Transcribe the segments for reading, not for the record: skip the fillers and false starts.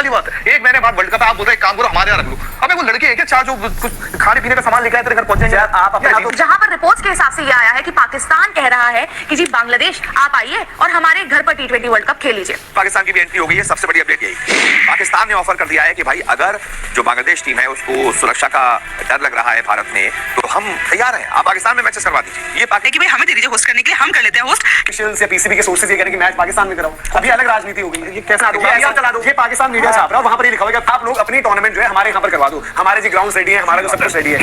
बात है। एक महीने बाद वर्ल्ड कप, आप बोल रहे काम करो हमारे यहाँ रख लो। अबे वो लड़के है क्या चार जो कुछ खाने पीने का सामान लेकर आए तेरे घर पहुंचे? आप अपने जहां पर रिपोर्ट्स के हिसाब से ये आया है कि पाकिस्तान कह रहा है कि जी बांग्लादेश आप आइए और हमारे घर पर T20 वर्ल्ड कप खेल लीजिए। पाकिस्तान की भी एंट्री हो गई है। सबसे बड़ी अपडेट यही, पाकिस्तान ने ऑफर कर दिया है कि भाई अगर जो बांग्लादेश टीम है उसको सुरक्षा का डर लग रहा है भारत में, तो हम तैयार हैं, आप पाकिस्तान में मैचेस करवा दीजिए। ये कि भाई हमें दे दीजिए होस्ट करने के लिए, हम कर लेते हैं होस्ट। या पीसीबी के सोर्सेज ये कह रहे हैं कि मैच पाकिस्तान में कराओ। अभी अलग राजनीति हो गई। ये कैसे चला दो? ये पाकिस्तान मीडिया छाप रहा है, वहां पर ये लिखा हुआ है कि आप लोग अपनी टूर्नामेंट जो है हमारे यहाँ पर करवा दो, हमारे जी ग्राउंड रेडी है, हमारा जो सब कुछ रेडी है।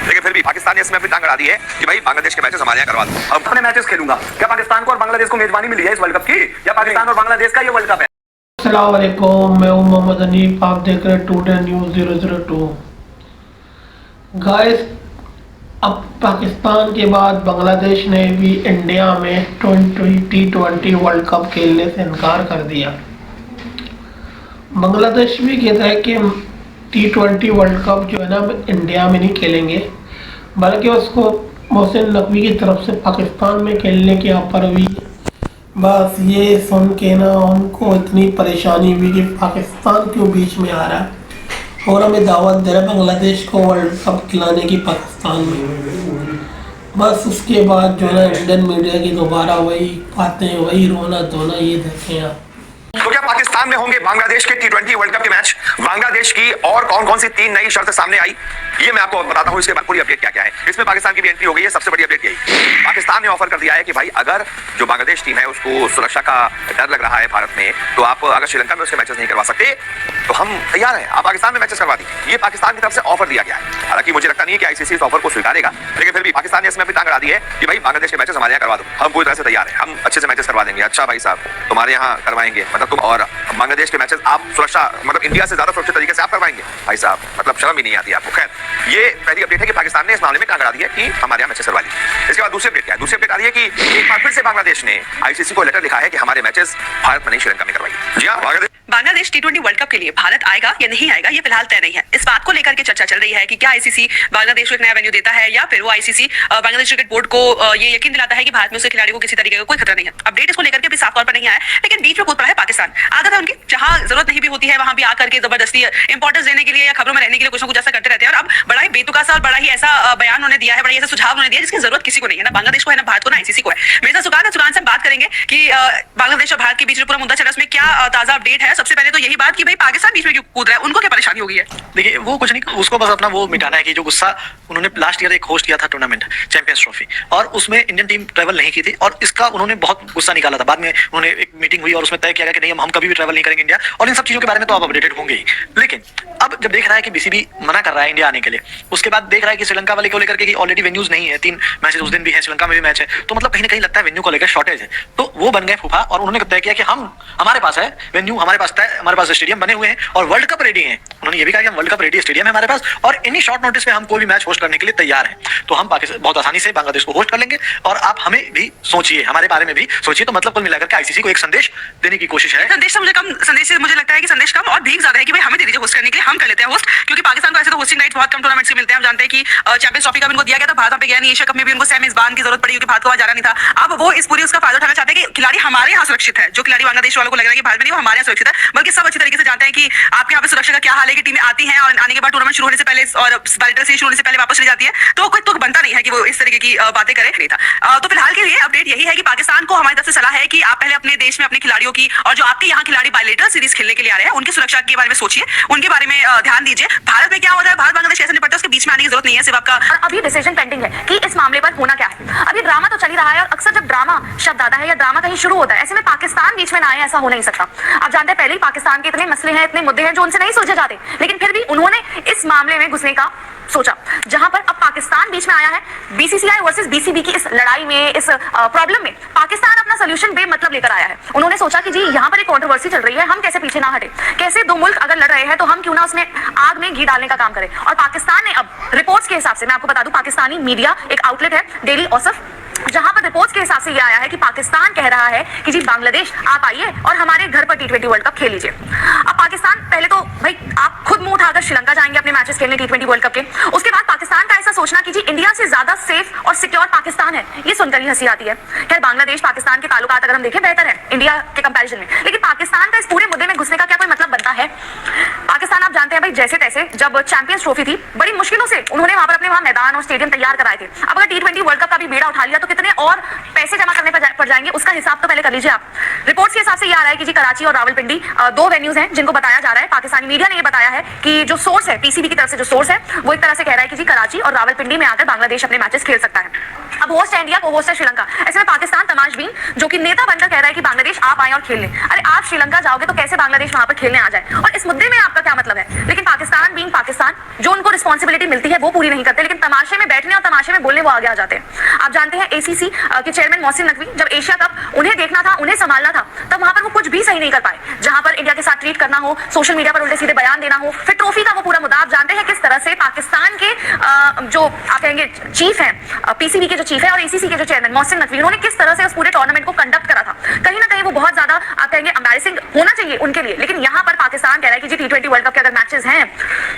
लेकिन फिर भी पाकिस्तान ने इसमें अपनी टांग अड़ा दी है कि भाई बांग्लादेश के मैचेस हमारे यहाँ करवा दो। अब अपने मैचेस खेलूंगा। क्या पाकिस्तान को और बांग्लादेश को मेजबानी मिली है इस वर्ल्ड कप की, या पाकिस्तान और बांग्लादेश का ये वर्ल्ड कप है? अस्सलाम वालेकुम, मैं हूं मोहम्मद हनीफ, आप देख रहे हैं टुडे न्यूज़ 002। गाइस, अब पाकिस्तान के बाद बांग्लादेश ने भी इंडिया में T20 वर्ल्ड कप खेलने से इनकार कर दिया। बांग्लादेश भी कहता है कि T20 वर्ल्ड कप जो है ना इंडिया में नहीं खेलेंगे, बल्कि उसको मोहसिन नकवी की तरफ से पाकिस्तान में खेलने की ऑफर हुई। बस ये सुन के ना उनको इतनी परेशानी हुई कि पाकिस्तान क्यों बीच में आ रहा है और हमें दावत दे रहा है बांग्लादेश को वर्ल्ड कप खिलाने की पाकिस्तान में। बस उसके बाद जो है ना इंडियन मीडिया की दोबारा वही बातें, वही रोना धोना, ये देखें आप। तो क्या पाकिस्तान में होंगे बांग्लादेश के T20 वर्ल्ड कप के मैच? बांग्लादेश की और कौन कौन सी 3 नई शर्त सामने आई, ये मैं आपको बताता हूँ। इसके बाद पूरी अपडेट क्या क्या है। इसमें पाकिस्तान की भी एंट्री हो गई है। सबसे बड़ी अपडेट यही, पाकिस्तान ने ऑफर कर दिया है कि भाई अगर जो बांग्लादेश टीम है उसको सुरक्षा का डर लग रहा है भारत में, तो आप अगर श्रीलंका में उसके मैचेस नहीं करवा सकते तो हम तैयार हैं, आप पाकिस्तान में मैचेस करवा दीजिए। ये पाकिस्तान की तरफ से ऑफर दिया गया है। हालांकि मुझे लगता नहीं है कि आईसीसी इस ऑफर को स्वीकारेगा, लेकिन फिर भी पाकिस्तान ने इसमें अपनी टांग अड़ा दी है कि भाई बांग्लादेश के मैचेस हमारे यहाँ करवा दो, हम पूरी तरह से तैयार हैं, हम अच्छे से मैचेस करवा देंगे। अच्छा भाई साहब, तुम्हारे यहाँ करवाएंगे मतलब तुम, और बांग्लादेश के मैचेस आप सुरक्षा मतलब इंडिया से ज्यादा सुरक्षित तरीके से आप करवाएंगे? भाई साहब मतलब शर्म ही नहीं आती आपको। खैर, ये पहली अपडेट है कि पाकिस्तान ने इस मामले में टांग अड़ा दी है कि हमारे यहाँ मैचेस करवा लीजिए। इसके बाद दूसरी अपडेट क्या है? दूसरी अपडेट आ रही है कि एक बार फिर से बांग्लादेश ने आईसीसी को लेटर लिखा है कि हमारे मैचेस भारत में नहीं श्रीलंका में करवाइए। जी हाँ, बांग्लादेश T20 वर्ल्ड कप के लिए भारत आएगा या नहीं आएगा, ये फिलहाल तय नहीं है। इस बात को लेकर के चर्चा चल रही है कि क्या आईसीसी बांग्लादेश को एक नया वेन्यू देता है, या फिर वो आईसीसी बांग्लादेश क्रिकेट बोर्ड को ये यकीन दिलाता है कि भारत में उसके खिलाड़ी को किसी तरीके का कोई खतरा नहीं है। अपडेट इसको लेकर के अभी साफ तौर पर नहीं आया, लेकिन बीच में कूद पड़ा है पाकिस्तान। आदत है उनकी, जहां जरूरत नहीं भी होती है वहां भी आकर के जबरदस्ती इंपॉर्टेंस देने के लिए या खबरों में रहने के लिए कुछ ना कुछ ऐसा करते रहते हैं। और अब बड़ा ही बेतुका सा और बड़ा ही ऐसा बयान उन्होंने दिया है, बड़ा ही ऐसा सुझाव उन्होंने दिया जिसकी जरूरत किसी को नहीं है, ना बांग्लादेश को है, ना भारत को, ना आईसीसी को है। मेरे साथ सुकान से बात करेंगे कि बांग्लादेश और भारत के बीच जो पूरा मुद्दा चल रहा है उसमें क्या ताजा अपडेट है। सबसे पहले तो यही बात कि भाई पाकिस्तान बीच में क्यों कूद रहा है, उनको क्या परेशानी हो गई है? देखिए, वो कुछ नहीं, उसको बस अपना वो मिटाना है कि जो गुस्सा उन्होंने लास्ट ईयर एक होस्ट किया था टूर्नामेंट चैंपियंस ट्रॉफी, और उसमें इंडियन टीम ट्रैवल नहीं की थी, और इसका उन्होंने बहुत गुस्सा निकाला था। बाद में उन्होंने एक मीटिंग हुई और उसमें तय किया कि नहीं, हम कभी भी ट्रैवल नहीं करेंगे इंडिया, और इन सब चीजों के बारे में तो आप अपडेटेड होंगे ही। लेकिन अब जब देख रहा है कि बीसीबी मना कर रहा है इंडिया आने के लिए, उसके बाद देख रहा है कि श्रीलंका वाले को लेकर के ऑलरेडी वेन्यूज नहीं है, 3 मैचेस उस दिन भी है, श्रीलंका में भी मैच है, तो मतलब कहीं ना कहीं लगता है वेन्यू को लेकर शॉर्टेज है। तो वो बन गए फूफा, और उन्होंने तय किया कि हमारे पास है वेन्यू, हमारे पास स्टेडियम बने हुए हैं और वर्ल्ड कप रेडी है। उन्होंने ये भी कहा कि वर्ल्ड कप रेडी स्टेडियम है हमारे पास, और इन्हीं शॉर्ट नोटिस पे हम कोई भी मैच होस्ट करने के लिए तैयार हैं। तो हम पाकिस्तान बहुत आसानी से बांग्लादेश को होस्ट कर लेंगे, और आप हमें भी सोचिए, हमारे बारे में भी सोचिए। तो मतलब कुल मिलाकर के आईसीसी को एक संदेश देने की कोशिश है। संदेश मुझे कम, संदेश से मुझे लगता है कि संदेश कम और भीख ज्यादा है कि भाई हमें दे दीजिए होस्ट करने के लिए, हम कर लेते हैं होस्ट। क्योंकि पाकिस्तान को ऐसे तो होस्टिंग राइट्स बहुत कम टूर्नामेंट से मिलते हैं। हम जानते हैं कि चैंपियंस ट्रॉफी का इनको दिया गया था, भारत पे गया नहीं। एशिया कप में भी उनको सेम मेजबान की जरूरत पड़ी क्योंकि भारत को वहां जाना नहीं था। अब वो इस पूरी उसका फायदा उठाना चाहते हैं कि खिलाड़ी हमारे यहाँ सुरक्षित है। जो खिलाड़ी बांग्लादेश वालों को लग रहा है कि भारत में नहीं, वो हमारे यहाँ सुरक्षित है। बल्कि सब अच्छी तरीके से जानते हैं कि आपके यहाँ पे सुरक्षा का क्या हाल है, कि टीमें आती हैं और आने के बाद टूर्नामेंट शुरू होने से पहले और बैलेटर से शुरू होने से पहले वापस चली जाती है। तो कोई तुक बनता नहीं है कि वो इस तरीके की बातें करे, नहीं था। तो फिलहाल के लिए अपडेट यही है कि पाकिस्तान को हमारी तरफ से सलाह है कि आप पहले अपने देश में अपने खिलाड़ियों की, और जो आपके यहाँ खिलाड़ी बायलेटर सीरीज खेलने के लिए आ रहे हैं, उनकी सुरक्षा के बारे में सोचिए, उनके बारे में ध्यान दीजिए। भारत में क्या हो रहा है, भारत बांग्लादेश कैसे निपटता है, उसके बीच में आने की जरूरत नहीं है सिर्फ आपका। अभी डिसीजन पेंडिंग है कि इस मामले पर होना क्या है। अभी ड्रामा तो चल ही रहा है, और अक्सर जब ड्रामा शब्द आता है या ड्रामा कहीं शुरू होता है, ऐसे में पाकिस्तान बीच में ना आए, ऐसा हो नहीं सकता। आप जानते हैं पहले ही पाकिस्तान के इतने मसले हैं, इतने मुद्दे हैं जो उनसे नहीं सुलझे जाते, लेकिन फिर भी उन्होंने इस मामले में घुसने का सोचा। जहां पर अब पाकिस्तान बीच में आया है, बीसीसीआई वर्सेस बीसीबी की इस लड़ाई में, इस प्रॉब्लम में पाकिस्तान अपना सोल्यूशन बेमतलब लेकर आया है। उन्होंने सोचा कि जी यहाँ पर एक कंट्रोवर्सी चल रही है, हम कैसे पीछे ना हटे, कैसे दो मुल्क अगर लड़ रहे हैं तो हम क्यों ना उसमें आग में घी डालने का काम करें। और पाकिस्तान ने अब रिपोर्ट्स के हिसाब से, मैं आपको बता दूं, पाकिस्तानी मीडिया एक आउटलेट है डेली औसफ, जहां पर रिपोर्ट्स के हिसाब से ये आया है कि पाकिस्तान कह रहा है कि जी बांग्लादेश आप आइए और हमारे घर पर T20 वर्ल्ड कप खेल लीजिए। अब पाकिस्तान पहले तो भाई आप खुद मुंह उठाकर श्रीलंका जाएंगे अपने मैचेस खेलने T20 वर्ल्ड कप के, उसके बाद पाकिस्तान का ऐसा सोचना कि जी इंडिया से ज्यादा सेफ और सिक्योर पाकिस्तान है, ये सुनकर ही हंसी आती है। खैर बांग्लादेश पाकिस्तान के ताल्लुकात अगर हम देखें बेहतर है इंडिया के कंपैरिजन में, लेकिन पाकिस्तान का इस पूरे मुद्दे में घुसने का क्या कोई मतलब बनता है? पाकिस्तान आप जानते हैं भाई जैसे तैसे जब चैंपियंस ट्रॉफी थी बड़ी मुश्किलों से उन्होंने वहां पर अपने वहां मैदान और स्टेडियम तैयार कराए थे। अब अगर T20 वर्ल्ड कप का भी बेड़ा उठा लिया तो कितने और पैसे जमा करने पड़ जाएंगे, उसका हिसाब तो पहले कर लीजिए आप। रिपोर्ट्स के हिसाब से ये आ रहा है कि जी कराची और रावलपिंडी दो वेन्यूज हैं जिनको बताया जा रहा है। पाकिस्तानी मीडिया ने ये बताया है कि जो सोर्स है पीसीबी की तरफ से जो सोर्स है वो एक तरह से कह रहा है कि जी कराची और रावलपिंडी में आकर बांग्लादेश अपने मैचेस खेल सकता है। अब होस्ट है इंडिया को होस्ट है श्रीलंका, ऐसे में पाकिस्तान तमाशबीन जो कि नेता बनकर कह रहा है कि बांग्लादेश आप आए और खेल लें। अरे आप श्रीलंका जाओगे तो कैसे बांग्लादेश वहां पर खेलने आ जाए, और इस मुद्दे में आपका क्या मतलब है? लेकिन पाकिस्तान बीइंग पाकिस्तान जो उनको रिस्पॉन्सिबिलिटी मिलती है वो पूरी नहीं करते, लेकिन तमाशे में बैठने और तमाशे में बोलने वो आगे आ जाते हैं। आप जानते हैं एसीसी के चेयरमैन मोहसिन नकवी जब एशिया कप उन्हें देखना था उन्हें संभालना था तब वहां पर वो कुछ भी सही नहीं कर पाए। जहां पर इंडिया के साथ ट्रीट करना हो, सोशल मीडिया पर उल्टे सीधे बयान देना हो, फिर ट्रॉफी का वो पूरा मुद्दा। आप जानते हैं किस तरह से पाकिस्तान के जो आप कहेंगे चीफ हैं, पीसीबी के जो चीफ है और एसीसी के जो चेयरमैन मोहसिन नकवी, उन्होंने किस तरह से उस पूरे टूर्नामेंट को कंडक्ट करा था, कहीं ना कहीं वो बहुत ज्यादा आप कहेंगे एम्बैरेसिंग होना चाहिए उनके लिए। लेकिन यहाँ पर पाकिस्तान कह रहा है कि जी T20 वर्ल्ड कप के अगर मैचेस हैं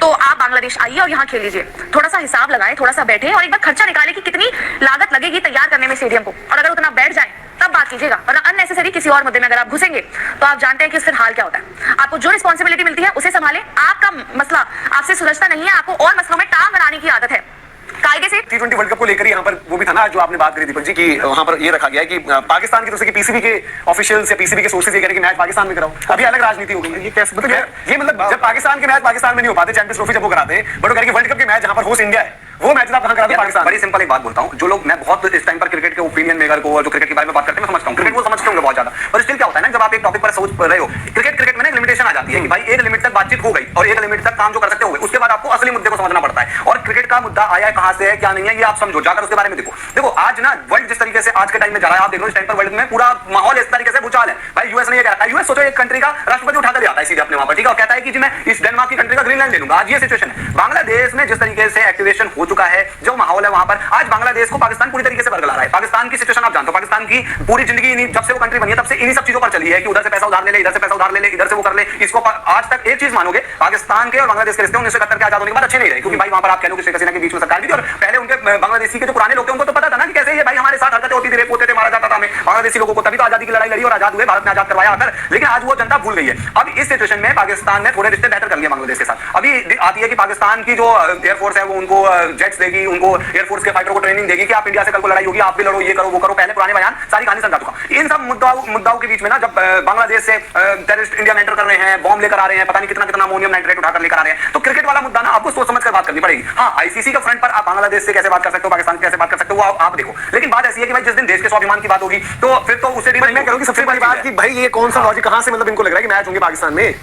तो आप बांग्लादेश आइए और यहाँ खेल लीजिए। थोड़ा सा हिसाब लगाएं, थोड़ा सा बैठे और एक बार खर्चा निकाले कि कितनी लागत लगेगी तैयार करने में स्टेडियम को, और अगर उतना बैठ जाए तब बात कीजिएगा, वरना अननेसेसरी किसी और मुद्दे में अगर आप घुसेंगे तो आप जानते हैं कि फिर हाल क्या होता है। आपको जो रिस्पॉन्सिबिलिटी मिलती है उसे संभालें, आपका मसला आपसे सुलझता नहीं है, आपको और मसलों में टांग अड़ाने की आदत है। कायदे से T20 वर्ल्ड कप को लेकर यहाँ पर वो भी था ना जो आपने बात करी दीपक जी की, वहाँ पर ये रखा गया है कि पाकिस्तान की तरफ से कि पीसीबी के ऑफिशियल्स या पीसीबी के सोर्सेज ये कह रहे हैं कि मैच पाकिस्तान में कराओ। अभी अलग राजनीति हो गई, ये कैसे मतलब ये मतलब जब पाकिस्तान के मैच पाकिस्तान में नहीं हो पाते, चैंपियंस ट्रॉफी जब वो कराते हैं, बट वो कह रहे हैं वर्ल्ड कप के मैच जहाँ पर होस्ट इंडिया है वो मैच आप कहां कराते हैं? पाकिस्तान। बड़ी सिंपल एक बात बोलता हूं, जो लोग मैं बहुत इस टाइम पर क्रिकेट के ओपिनियन मेकर को और जो क्रिकेट के बारे में बात करते हैं मैं समझता हूं, क्रिकेट वो समझते होंगे बहुत ज्यादा, पर स्टिल क्या होता है ना जब आप एक टॉपिक पर सोच रहे हो, क्रिकेट में ना लिमिटेशन आ जाती है कि भाई एक लिमिट तक बातचीत हो गई और एक लिमिट तक काम जो कर सकते हो उसके बाद आपको असली मुद्दे को समझना पड़ता है। और क्रिकेट का मुद्दा आया है कहां से है क्या नहीं है ये आप समझो, जाकर उसके बारे में देखो आज ना वर्ल्ड जिस तरीके से आज के टाइम में जा रहा है, आप देखो इस टाइम पर वर्ल्ड में पूरा माहौल इस तरीके से भूचाल है। भाई यूएस ने ये कहता है, यूएस सोचो एक कंट्री का राष्ट्रपति उठाकर आता है सीधे अपने वहां पर, ठीक है, और कहता है कि जी मैं इस डेनमार्क की कंट्री का ग्रीनलैंड ले लूंगा। आज ये सिचुएशन है बांग्लादेश में, जिस तरीके से एक्टिवेशन हो चुका है, जो माहौल है वहां पर, आज बांग्लादेश को पाकिस्तान पूरी तरीके से बरगला रहा है। पाकिस्तान की सिचुएशन आप जानते हो, पाकिस्तान की पूरी जिंदगी जब से वो कंट्री बनी है तब से इन्हीं सब चीजों पर चली है कि उधर से पैसा उधार ले ले, इधर से पैसा उधार ले ले, इधर से वो कर ले इसको। आज तक एक चीज मानोगे, पाकिस्तान के और बांग्लादेश के रिश्ते 1971 के आजाद होने के बाद अच्छे नहीं रहे, क्योंकि भाई वहां पर आप कह लो कि शेख हसीना के बीच में सरकार भी थी और पहले उनके बांग्लादेशी के जो पुराने लोग थे उनको तो पता था ना कि कैसे ये भाई हमारे साथ हरकतें होती थी, रेप होते थे, मारा जाता था हमें बांग्लादेशी लोगों को, तभी तो आजादी की लड़ाई लड़ी और आजाद हुए, भारत ने आजाद करवाया आकर। लेकिन आज वो जनता भूल गई है। अब इस सिचुएशन में पाकिस्तान ने थोड़े रिश्ते बेहतर कर लिए बांग्लादेश के साथ। अभी आती है कि पाकिस्तान की जो एयरफोर्स है वो उनको जेट्स देगी, उनको एयरफोर्स के फाइटर को ट्रेनिंग देगी कि आप इंडिया से कल को लड़ाई होगी, आप भी लड़ो, ये करो वो करो, पहले पुराने बयान सारी कहानी समझा चुका। इन सब मुद्दाओं के बीच में ना जब बांग्लादेश से टेररिस्ट इंडिया में एंटर कर रहे हैं, बॉम्ब लेकर आ रहे हैं, पता नहीं कितना अमोनियम नाइट्रेट उठाकर लेकर आ रहे हैं, तो क्रिकेट वाला मुद्दा ना आपको सोच समझ कर बात करनी पड़ेगी। हाँ, आईसीसी के फ्रंट पर आप बांग्लादेश से कैसे बात कर सकते हो, पाकिस्तान से कैसे बात कर सकते हो, वो आप देखो। लेकिन बात ऐसी है कि भाई जिस दिन देश के स्वाभिमान की बात होगी तो फिर तो उसे भी मैं करूंगी सबसे बड़ी बात कि भाई ये कौन सा लॉजिक कहां से मतलब इनको लग रहा है कि मैच होंगे पाकिस्तान में।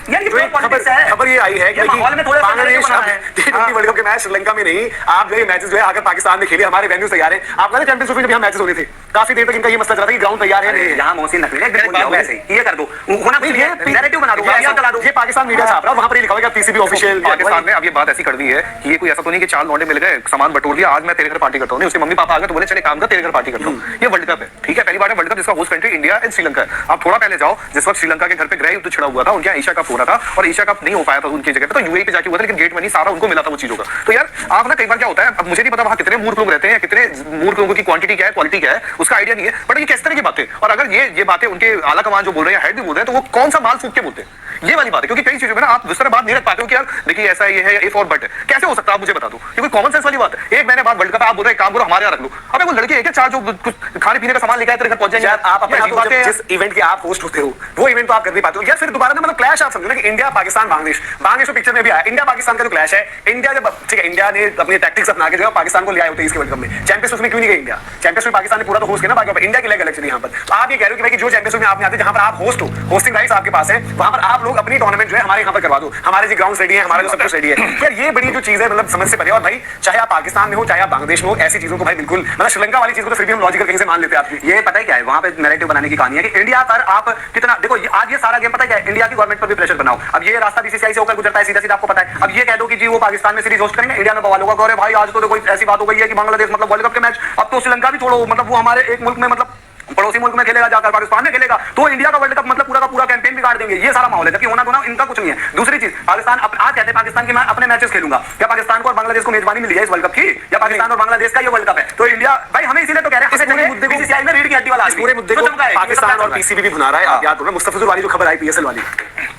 यार ये खबर ये आई है कि बांग्लादेश T20 वर्ल्ड कप के मैच श्रीलंका में नहीं, आप जो ये मैचेस जो है आकर पाकिस्तान में खेले, हमारे वेन्यू तैयार है। आप कहते चैंपियंस ट्रॉफी जब यहाँ मैचेस हो रहे थे काफी देर तक इनका ये मसला चला था कि ग्राउंड तैयार है नहीं, यहाँ मोहसिन नकवी ने ये कर दो, होना नैरेटिव बना दो, ये पाकिस्तान मीडिया छाप रहा है, वहां पर ये लिखा हुआ है पीसीबी ऑफिशियल। पाकिस्तान ने अब ये बात ऐसी कर दी है कि ये कोई ऐसा तो नहीं कि चार लौंडे मिल गए सामान बटोर दिया, आज मैं तेरे घर पार्टी करता हूँ, उसके मम्मी पापा आ गए तो बोले चले काम कर तेरे घर पार्टी करता हूँ। ये वर्ल्ड कप है, ठीक है, पहली बार है वर्ल्ड कप जिसका host country India and Sri Lanka है। आप थोड़ा पहले जाओ, जिस वक्त श्रीलंका के घर पे गृह युद्ध छिड़ा हुआ था, उनके एशिया कप हो रहा था और एशिया कप नहीं हो पाया था उनकी जगह पे, तो यूएई पे जाके हुआ था, लेकिन गेट मनी सारा उनको मिला था वो चीजों का। तो यार आप ना कई बार क्या होता है, अब मुझे नहीं पता वहां कितने मूर्ख लोग रहते हैं, कितने मूर्ख लोगों की क्वांटिटी क्या है, क्वालिटी क्या है, उसका आइडिया नहीं है, बट ये किस तरह की बातें, और अगर ये बातें उनके आला कमान जो बोल रहे हैं, हेड भी बोल रहे हैं, तो वो कौन सा माल फूक के बोलते हैं, ये वाली बात है। क्योंकि कई चीजों में ना आप दूसरा बात नहीं रख पाते हो कि यार देखिए ऐसा ये है, इफ और बट कैसे हो सकता है, आप मुझे बता दो, ये कोई कॉमन सेंस वाली बात है। एक मैंने बात वर्ल्ड कप आप बोल रहे हैं काम करो हमारे यहाँ रख लो, अबे वो लड़के एक चार जो खाने पीने का सामान लेकर तेरे घर पहुंच जाएंगे, आप अपने जिस इवेंट के आप होस्ट होते हो वो इवेंट तो आप कर नहीं पाते हो यार। फिर दोबारा ना मतलब क्लैश आप समझो ना कि इंडिया पाकिस्तान बांग्लादेश तो पिक्चर में भी आया, इंडिया पाकिस्तान का जो क्लैश है, इंडिया जब ठीक है इंडिया ने अपनी टैक्टिक्स अपना के जो है पाकिस्तान को ले आए होते हैं इसके वर्ल्ड कप में, चैंपियंस में क्यों नहीं गए इंडिया, चैंपियंस में पाकिस्तान ने पूरा तो होस्ट किया ना, बाकी इंडिया की लेग अलग चली यहाँ पर। तो आप ये कह रहे हो कि भाई जो चैंपियंस में आप नहीं आते, जहां पर आप होस्ट हो, होस्टिंग राइट्स आपके पास है, वहां पर आप लोग अपनी टूर्नामेंट जो है हमारे यहाँ पर करवा दो, हमारे जो ग्राउंड रेडी है, हमारा जो सब कुछ रेडी है। यार ये बड़ी जो चीज है मतलब समझ से परे। और भाई चाहे आप पाकिस्तान में हो चाहे आप बांग्लादेश में हो, ऐसी चीजों को भाई बिल्कुल मतलब श्रीलंका वाली चीज को तो फिर भी हम लॉजिकल कहीं से मान लेते हैं आपकी। ये पता है क्या है, वहां पे नैरेटिव बनाने की कहानी है कि इंडिया पर आप कितना देखो, आज ये सारा गेम पता है क्या है, इंडिया की गवर्नमेंट पर भी प्रेशर बनाओ। अब ये रास्ता बीसीसीआई से होकर गुजरता है, सीधा सीधा आपको पता है। अब ये कह दो कि जी वो पाकिस्तान में सीरीज होस्ट करेंगे, इंडिया में बवाल होगा, अरे भाई आज तो कोई ऐसी बात हो गई है कि बांग्लादेश मतलब वर्ल्ड कप के मैच, अब तो श्रीलंका भी छोड़ो, मतलब वो हमारे एक मुल्क में मतलब पड़ोसी मुल्क में खेलेगा, जाकर पाकिस्तान में खेलेगा, तो इंडिया का वर्ल्ड कप मतलब पूरा का पूरा कैंपेन बिगाड़ देंगे। ये सारा माहौल है, जबकि होना तो ना इनका कुछ नहीं है। दूसरी चीज, पाकिस्तान आज कहते हैं पाकिस्तान की मैं अपने मैचेस खेलूंगा, क्या पाकिस्तान को और बांग्लादेश को मेजबानी मिली है इस वर्ल्ड कप की, या पाकिस्तान और बांग्लादेश का ये वर्ल्ड कप है। तो इंडिया भाई हमें इसीलिए तो कह रहे हैं पूरे मुद्दे को बीसीसीआई में रीढ़ की हड्डी वाला इस पूरे मुद्दे को पाकिस्तान और पीसीबी भी भुना रहा है। आप याद करो मुस्तफिजुर वाली जो खबर आई पीएसएल वाली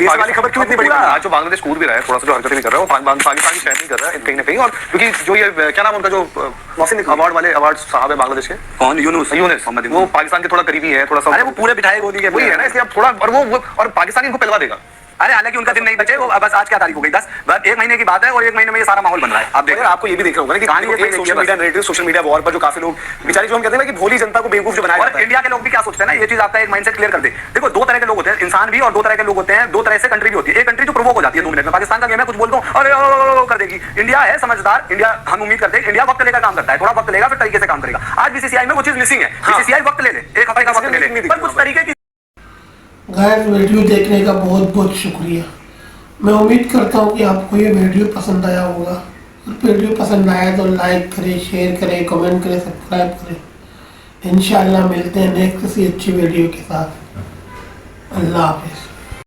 वाली खबर क्यों इतनी बड़ी? आज जो बांग्लादेश कूद भी रहा है, थोड़ा सा जो हरकतें भी कर रहा है, वो पाकिस्तान की शहर नहीं कर रहा है कहीं ना कहीं। और क्योंकि जो ये क्या नाम उनका जो मोहसिन अवार्ड वाले अवार्ड साहब है बांग्लादेश के, कौन? यूनुस मोहम्मद, वो पाकिस्तान के थोड़ा करीबी है, थोड़ा सा। अरे वो पूरे बिठाए गोदी के वही है ना, इसलिए अब थोड़ा और पाकिस्तान इनको पिलवा देगा। अरे हालांकि उनका दिन नहीं बचे, वो बस आज क्या तारीख हो गई 10, बस 1 महीने की बात है और 1 महीने में ये सारा माहौल बन रहा है। आप देखिए, आपको ये भी देखना होगा ना कि कहानी एक ये social media narrative, social media war पर जो काफी लोग बेचारे जो हम कहते हैं ना कि भोली जनता को बेवकूफ जो बनाया और जाता है। इंडिया के लोग भी क्या सोचते हैं ना, ये चीज आपका एक माइंडसेट क्लियर कर दे। देखो दो तरह के लोग होते हैं, इंसान भी, और दो तरह के लोग होते हैं, दो तरह से कंट्री भी होती है। एक कंट्री जो प्रोवोक हो जाती है 2 मिनट में, पाकिस्तान का गेम है, कुछ बोल दो अरे ओ कर देगी। इंडिया है समझदार, इंडिया हम उम्मीद करते हैं इंडिया वक्त लेकर काम करता है, थोड़ा वक्त लेगा फिर तरीके से काम करेगा। आज बीसीसीआई में वो चीज मिसिंग है। बीसीसीआई वक्त ले ले, 1 हफ्ते का वक्त ले ले, पर कुछ तरीके की। गाइस वीडियो देखने का बहुत बहुत शुक्रिया। मैं उम्मीद करता हूँ कि आपको ये वीडियो पसंद आया होगा। अगर वीडियो पसंद आया तो लाइक करें, शेयर करें, कमेंट करें, सब्सक्राइब करें। इंशाल्लाह मिलते हैं नेक्स्ट किसी अच्छी वीडियो के साथ। अल्लाह हाफिज़।